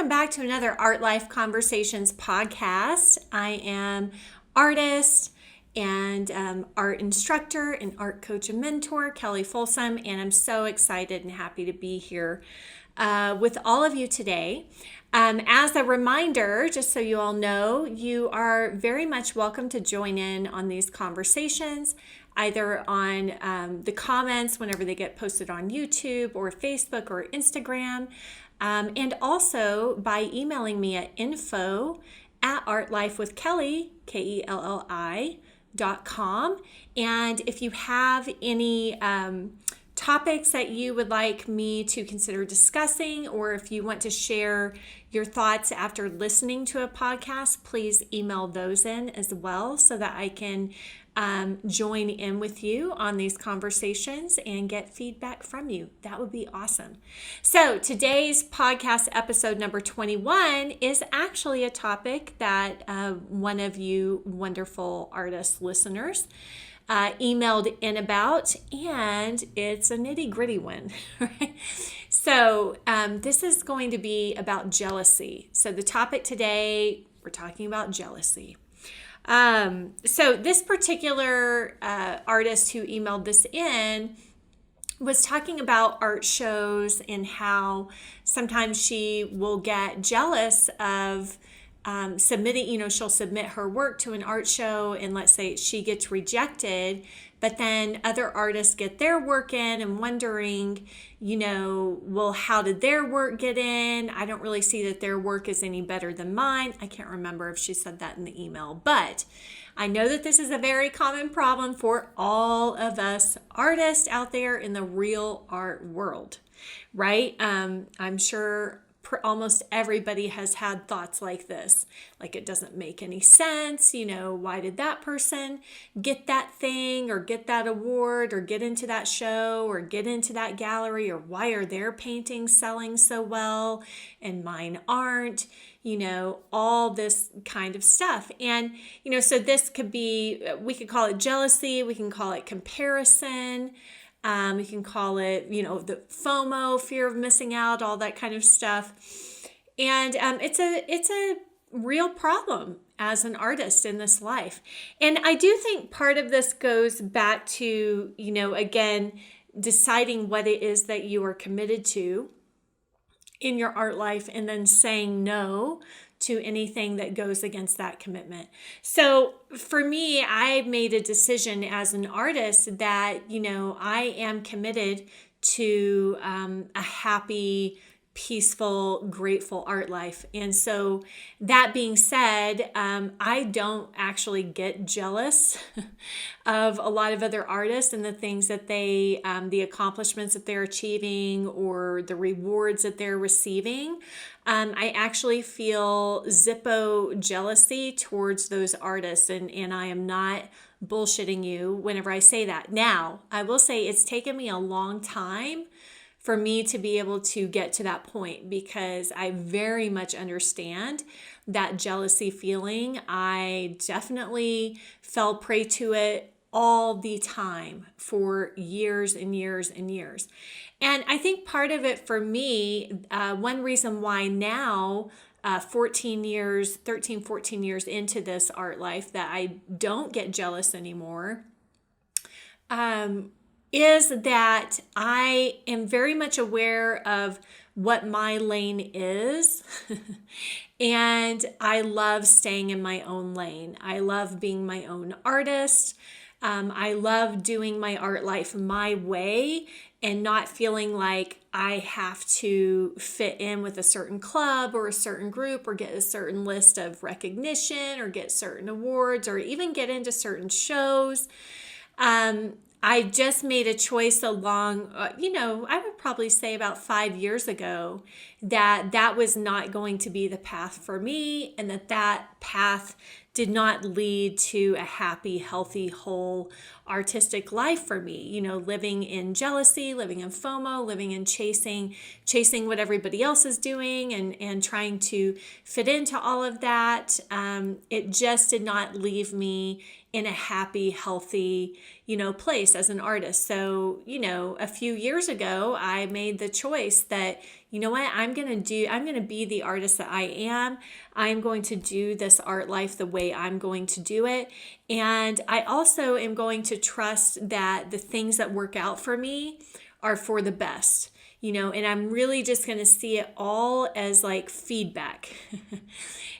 welcome back to another Art Life Conversations podcast. I am artist and art instructor and art coach and mentor, Kelly Folsom, and I'm so excited and happy to be here with all of you today. As a reminder, just so you all know, you are very much welcome to join in on these conversations, either on the comments whenever they get posted on YouTube or Facebook or Instagram, and also by emailing me at info@artlifewithkelly, KELLI.com. And if you have any topics that you would like me to consider discussing, or if you want to share your thoughts after listening to a podcast, please email those in as well so that I can join in with you on these conversations and get feedback from you. That would be awesome. So today's podcast episode number 21 is actually a topic that one of you wonderful artist listeners emailed in about, and it's a nitty-gritty one. Right? So this is going to be about jealousy. So the topic today, we're talking about jealousy. So this particular artist who emailed this in was talking about art shows and how sometimes she will get jealous of submitting, she'll submit her work to an art show, and let's say she gets rejected, but then other artists get their work in and wondering, well, how did their work get in? I don't really see that their work is any better than mine. I can't remember if she said that in the email, but I know that this is a very common problem for all of us artists out there in the real art world, right? I'm sure almost everybody has had thoughts like this, like it doesn't make any sense. Why did that person get that thing or get that award or get into that show or get into that gallery, or why are their paintings selling so well and mine aren't? All this kind of stuff. And, so this could be, we could call it jealousy, we can call it comparison. You can call it, the FOMO, fear of missing out, all that kind of stuff. And it's a real problem as an artist in this life. And I do think part of this goes back to, again, deciding what it is that you are committed to in your art life, and then saying no to anything that goes against that commitment. So for me, I made a decision as an artist that, I am committed to a happy, peaceful, grateful art life. And so that being said, I don't actually get jealous of a lot of other artists and the things that they, the accomplishments that they're achieving or the rewards that they're receiving. I actually feel Zippo jealousy towards those artists, and I am not bullshitting you whenever I say that. Now, I will say it's taken me a long time for me to be able to get to that point, because I very much understand that jealousy feeling. I definitely fell prey to it all the time for years and years and years. And I think part of it for me, one reason why now, 13, 14 years into this art life, that I don't get jealous anymore, is that I am very much aware of what my lane is. And I love staying in my own lane. I love being my own artist. I love doing my art life my way and not feeling like I have to fit in with a certain club or a certain group or get a certain list of recognition or get certain awards or even get into certain shows. I just made a choice along, I would probably say about 5 years ago, that was not going to be the path for me, and that path did not lead to a happy, healthy, whole artistic life for me. Living in jealousy, living in FOMO, living in chasing what everybody else is doing and trying to fit into all of that. It just did not leave me in a happy, healthy, place as an artist. So, a few years ago, I made the choice that, you know what, I'm going to be the artist that I am. I'm going to do this art life the way I'm going to do it. And I also am going to trust that the things that work out for me are for the best. And I'm really just going to see it all as like feedback.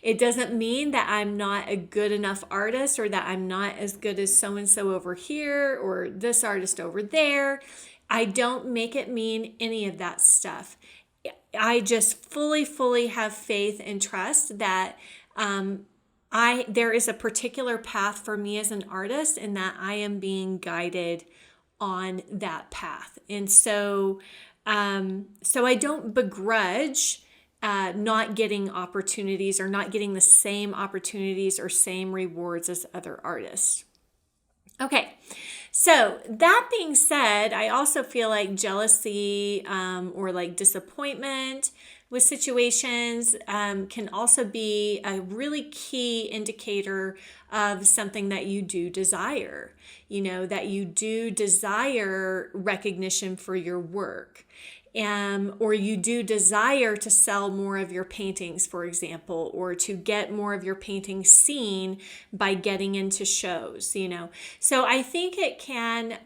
It doesn't mean that I'm not a good enough artist or that I'm not as good as so-and-so over here or this artist over there. I don't make it mean any of that stuff. I just fully have faith and trust that there is a particular path for me as an artist and that I am being guided on that path. And so I don't begrudge not getting opportunities or not getting the same opportunities or same rewards as other artists. Okay, so that being said, I also feel like jealousy or like disappointment with situations can also be a really key indicator of something that you do desire, that you do desire recognition for your work. Or you do desire to sell more of your paintings, for example, or to get more of your paintings seen by getting into shows, So I think it can,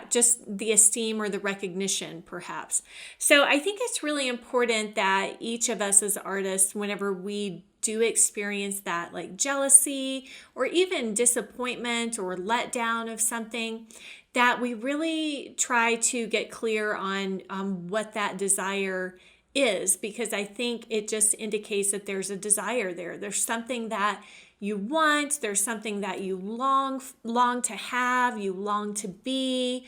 just the esteem or the recognition, perhaps. So I think it's really important that each of us as artists, whenever we do experience that like jealousy or even disappointment or letdown of something, that we really try to get clear on what that desire is, because I think it just indicates that there's a desire there. There's something that you want, there's something that you long to have, you long to be.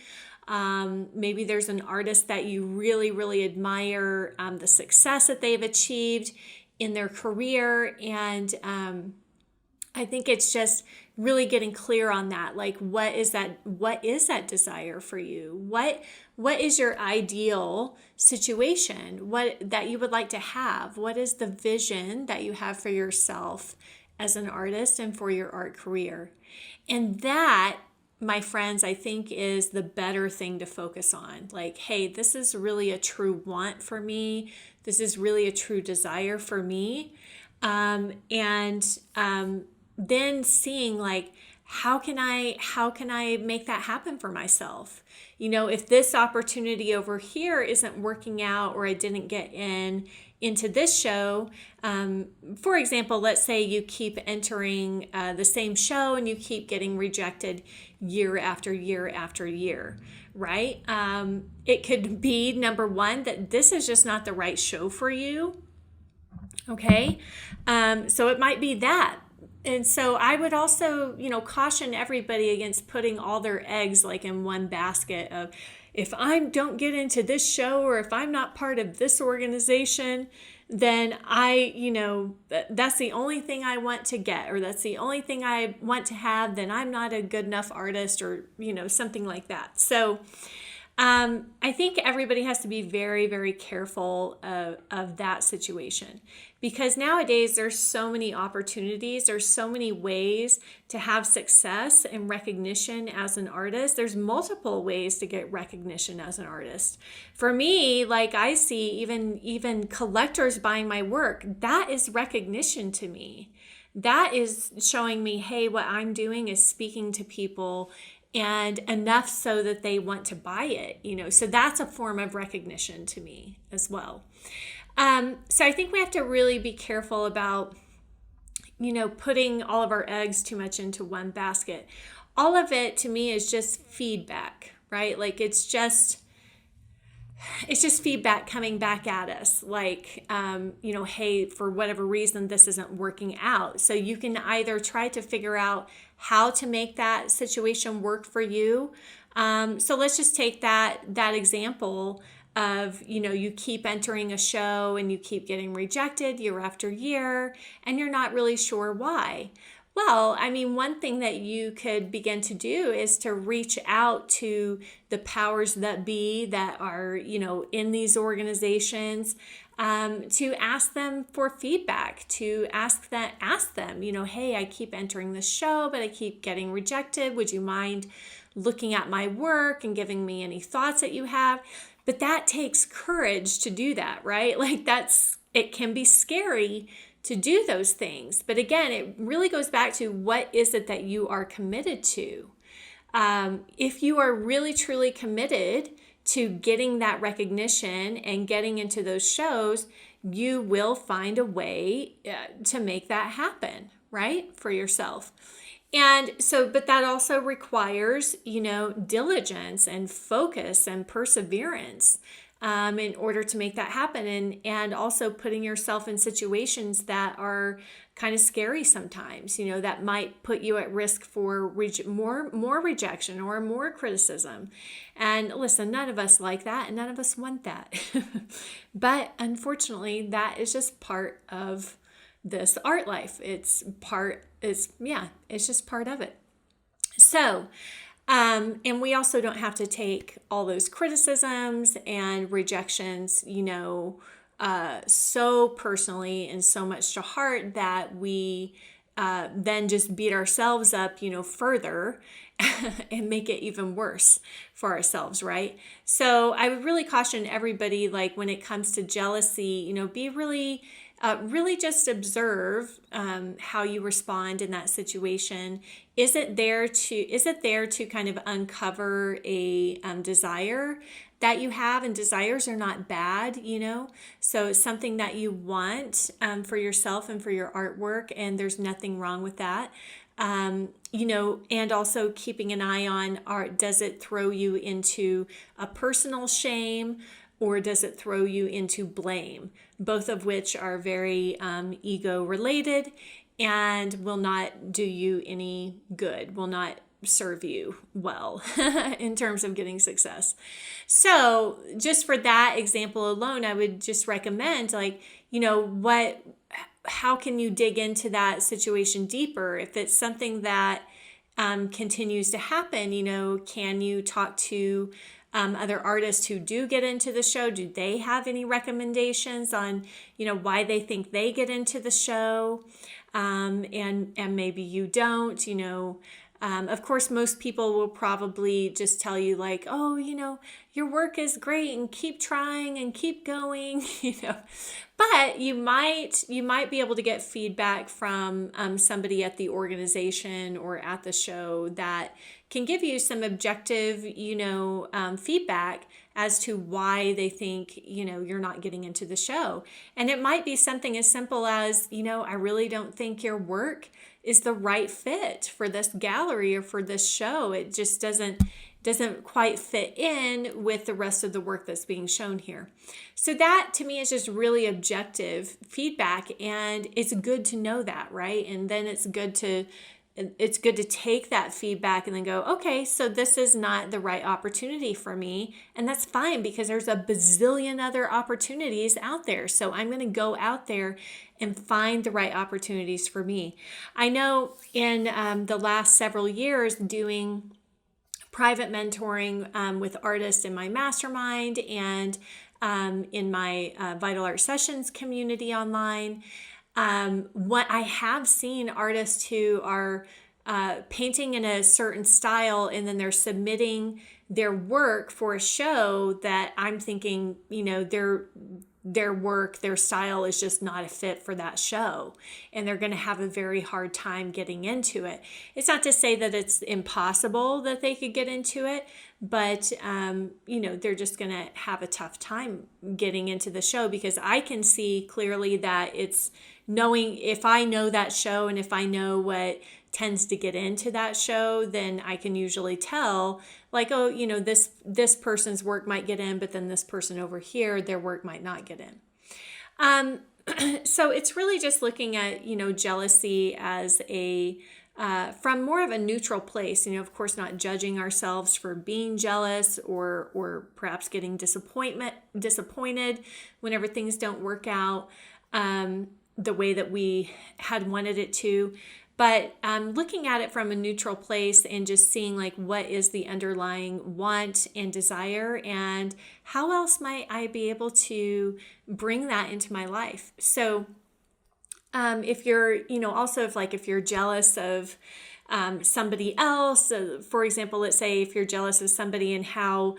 Maybe there's an artist that you really admire the success that they've achieved in their career, and I think it's just really getting clear on that. Like, what is that desire for you? What is your ideal situation? What that you would like to have? What is the vision that you have for yourself as an artist and for your art career? And that, my friends, I think is the better thing to focus on. Like, hey, this is really a true want for me. This is really a true desire for me. Then seeing like, how can I make that happen for myself? If this opportunity over here isn't working out, or I didn't get into this show, for example, let's say you keep entering the same show and you keep getting rejected year after year after year, right? It could be, number one, that this is just not the right show for you. Okay. So it might be that. And so I would also, caution everybody against putting all their eggs like in one basket of, if I don't get into this show, or if I'm not part of this organization, then that's the only thing I want to get, or that's the only thing I want to have, then I'm not a good enough artist, or, something like that. So I think everybody has to be very, very careful of that situation, because nowadays there's so many opportunities, there's so many ways to have success and recognition as an artist. There's multiple ways to get recognition as an artist. For me, like I see even collectors buying my work, that is recognition to me. That is showing me, hey, what I'm doing is speaking to people, and enough so that they want to buy it, so that's a form of recognition to me as well. So I think we have to really be careful about, putting all of our eggs too much into one basket. All of it to me is just feedback, right? Like it's just feedback coming back at us. Like, hey, for whatever reason, this isn't working out. So you can either try to figure out how to make that situation work for you. So let's just take that example of, you keep entering a show and you keep getting rejected year after year, and you're not really sure why. Well, I mean, one thing that you could begin to do is to reach out to the powers that be that are, in these organizations, to ask them for feedback, to ask them, hey, I keep entering the show, but I keep getting rejected. Would you mind looking at my work and giving me any thoughts that you have? But that takes courage to do that, right? It can be scary to do those things. But again, it really goes back to what is it that you are committed to? If you are really, truly committed to getting that recognition and getting into those shows, you will find a way to make that happen, right? For yourself. And so, but that also requires, diligence and focus and perseverance in order to make that happen. And also putting yourself in situations that are kind of scary sometimes, that might put you at risk for more rejection or more criticism. And listen, none of us like that and none of us want that. But unfortunately, that is just part of this art life. It's just part of it. So, and we also don't have to take all those criticisms and rejections, so personally and so much to heart that we then just beat ourselves up, further and make it even worse for ourselves, right? So I would really caution everybody, like when it comes to jealousy, be really just observe how you respond in that situation. Is it there to kind of uncover a desire that you have? And desires are not bad, so it's something that you want for yourself and for your artwork, and there's nothing wrong with that. And also keeping an eye on art. Does it throw you into a personal shame, or does it throw you into blame? Both of which are very ego related and will not do you any good, will not serve you well in terms of getting success. So just for that example alone, I would just recommend, how can you dig into that situation deeper? If it's something that continues to happen, can you talk to other artists who do get into the show? Do they have any recommendations on, why they think they get into the show? And maybe you don't, of course, most people will probably just tell you like, oh, your work is great and keep trying and keep going, But you might be able to get feedback from somebody at the organization or at the show that can give you some objective, feedback as to why they think, you're not getting into the show. And it might be something as simple as, I really don't think your work is the right fit for this gallery or for this show. It just doesn't quite fit in with the rest of the work that's being shown here. So that to me is just really objective feedback, and it's good to know that, right? And then it's good to take that feedback and then go, okay, so this is not the right opportunity for me. And that's fine, because there's a bazillion other opportunities out there. So I'm going to go out there and find the right opportunities for me. I know in the last several years doing private mentoring with artists in my mastermind and in my Vital Art Sessions community online, what I have seen artists who are painting in a certain style, and then they're submitting their work for a show that I'm thinking, their work, their style is just not a fit for that show, and they're going to have a very hard time getting into it. It's not to say that it's impossible that they could get into it, but they're just going to have a tough time getting into the show, because I can see clearly that it's knowing, if I know that show and if I know what tends to get into that show, then I can usually tell, like, oh, this person's work might get in, but then this person over here, their work might not get in. So it's really just looking at, jealousy as from more of a neutral place, of course, not judging ourselves for being jealous or perhaps getting disappointed whenever things don't work out the way that we had wanted it to. But looking at it from a neutral place and just seeing like what is the underlying want and desire, and how else might I be able to bring that into my life. So if you're, also if you're jealous of somebody else, for example, let's say if you're jealous of somebody and how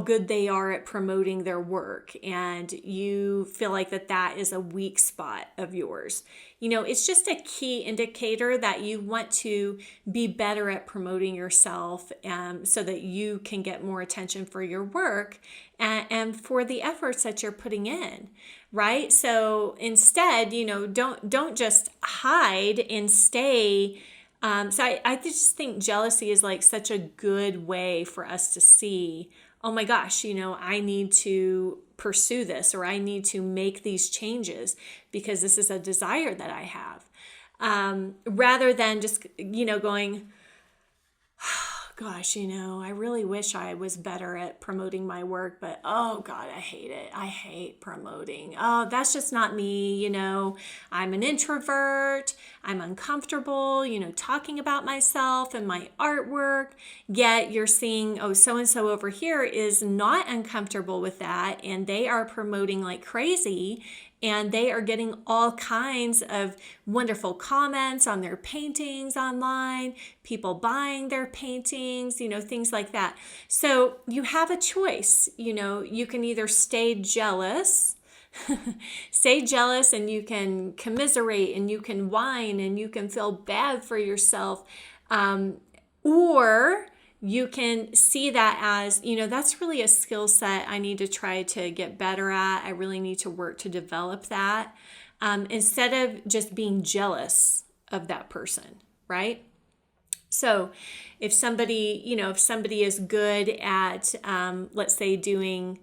good they are at promoting their work, and you feel like that is a weak spot of yours, it's just a key indicator that you want to be better at promoting yourself, so that you can get more attention for your work and for the efforts that you're putting in. Right? So instead, don't just hide and stay. I just think jealousy is like such a good way for us to see, oh my gosh, I need to pursue this, or I need to make these changes because this is a desire that I have. Rather than just, going, gosh, I really wish I was better at promoting my work, but oh God, I hate it. I hate promoting. Oh, that's just not me. I'm an introvert. I'm uncomfortable, talking about myself and my artwork. Yet you're seeing, oh, so-and-so over here is not uncomfortable with that, and they are promoting like crazy. And they are getting all kinds of wonderful comments on their paintings online, people buying their paintings, things like that. So you have a choice. You can either stay jealous, and you can commiserate, and you can whine, and you can feel bad for yourself. Or you can see that as, that's really a skill set I need to try to get better at. I really need to work to develop that, instead of just being jealous of that person, right? So if somebody is good at, let's say doing,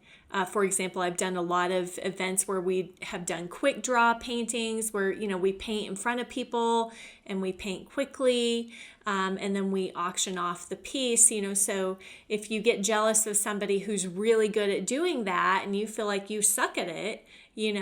for example, I've done a lot of events where we have done quick draw paintings where, we paint in front of people and we paint quickly, and then we auction off the piece, so if you get jealous of somebody who's really good at doing that and you feel like you suck at it, it's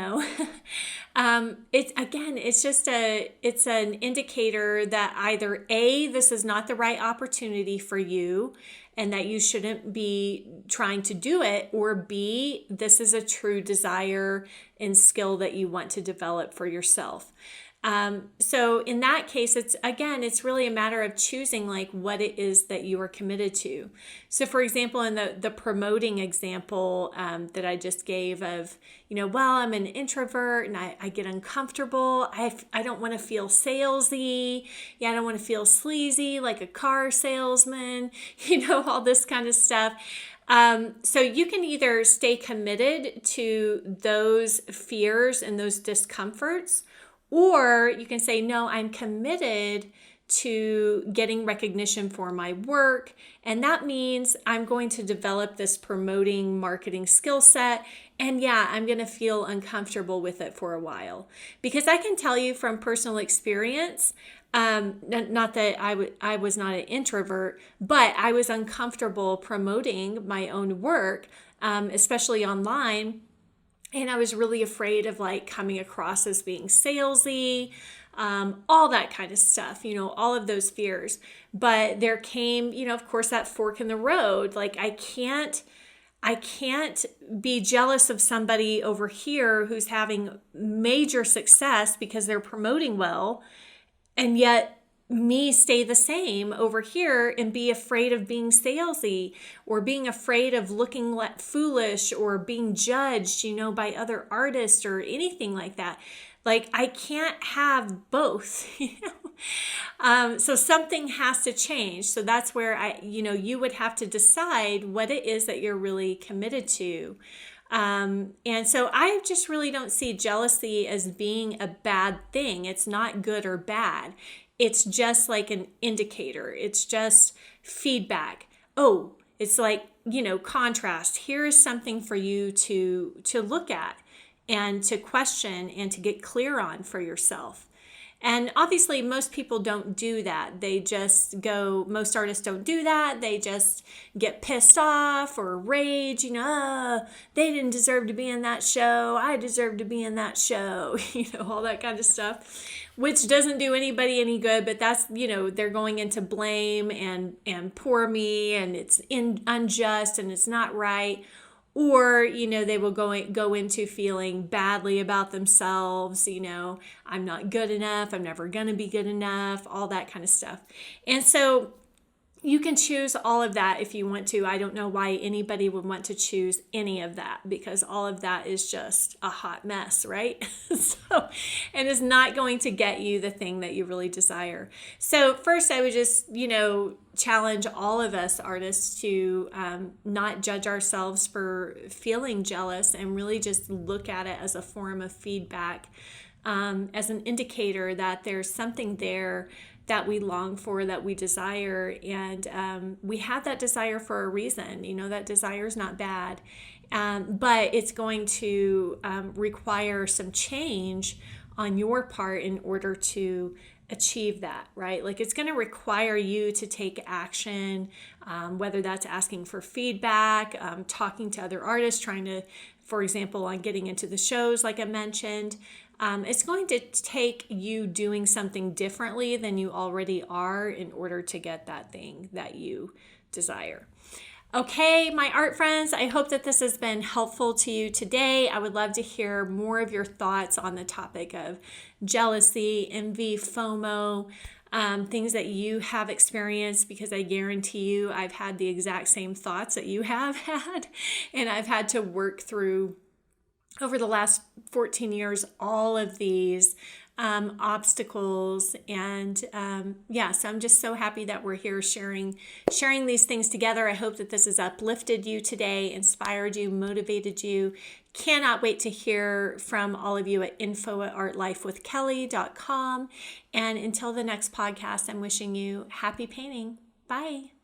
an indicator that either A, this is not the right opportunity for you and that you shouldn't be trying to do it, or B, this is a true desire and skill that you want to develop for yourself. So in that case, it's really a matter of choosing like what it is that you are committed to. So for example, in the promoting example that I just gave of, I'm an introvert and I get uncomfortable. I don't want to feel salesy. Yeah, I don't want to feel sleazy like a car salesman, all this kind of stuff. So you can either stay committed to those fears and those discomforts, or you can say, no, I'm committed to getting recognition for my work. And that means I'm going to develop this promoting marketing skill set. And yeah, I'm going to feel uncomfortable with it for a while. Because I can tell you from personal experience, not that I was not an introvert, but I was uncomfortable promoting my own work, especially online. And I was really afraid of like coming across as being salesy, all that kind of stuff, all of those fears. But there came, of course, that fork in the road. Like I can't be jealous of somebody over here who's having major success because they're promoting well, and yet me stay the same over here and be afraid of being salesy, or being afraid of looking foolish, or being judged, by other artists or anything like that. Like I can't have both. So something has to change. So that's where you would have to decide what it is that you're really committed to. And so I just really don't see jealousy as being a bad thing. It's not good or bad. It's just like an indicator. It's just feedback. Oh, it's like, contrast. Here is something for you to look at and to question and to get clear on for yourself. And obviously, most people don't do that. Most artists don't do that. They just get pissed off or rage, they didn't deserve to be in that show. I deserve to be in that show, all that kind of stuff, which doesn't do anybody any good. But that's, they're going into blame and poor me, and it's unjust and it's not right. Or, they will go into feeling badly about themselves, I'm not good enough, I'm never going to be good enough, all that kind of stuff. And so you can choose all of that if you want to. I don't know why anybody would want to choose any of that, because all of that is just a hot mess, right? And is not going to get you the thing that you really desire. So first, I would just, challenge all of us artists to not judge ourselves for feeling jealous, and really just look at it as a form of feedback, as an indicator that there's something there that we long for, that we desire, and we have that desire for a reason. That desire is not bad, but it's going to require some change on your part in order to achieve that, right? Like, it's going to require you to take action, whether that's asking for feedback, talking to other artists, trying to, for example, on getting into the shows, like I mentioned. It's going to take you doing something differently than you already are in order to get that thing that you desire. Okay, my art friends, I hope that this has been helpful to you today. I would love to hear more of your thoughts on the topic of jealousy, envy, FOMO, things that you have experienced, because I guarantee you I've had the exact same thoughts that you have had, and I've had to work through over the last 14 years all of these obstacles, and so I'm just so happy that we're here sharing these things together. I hope that this has uplifted you today, inspired you, motivated you. Cannot wait to hear from all of you at info@artlifewithkelly.com. And until the next podcast, I'm wishing you happy painting. Bye.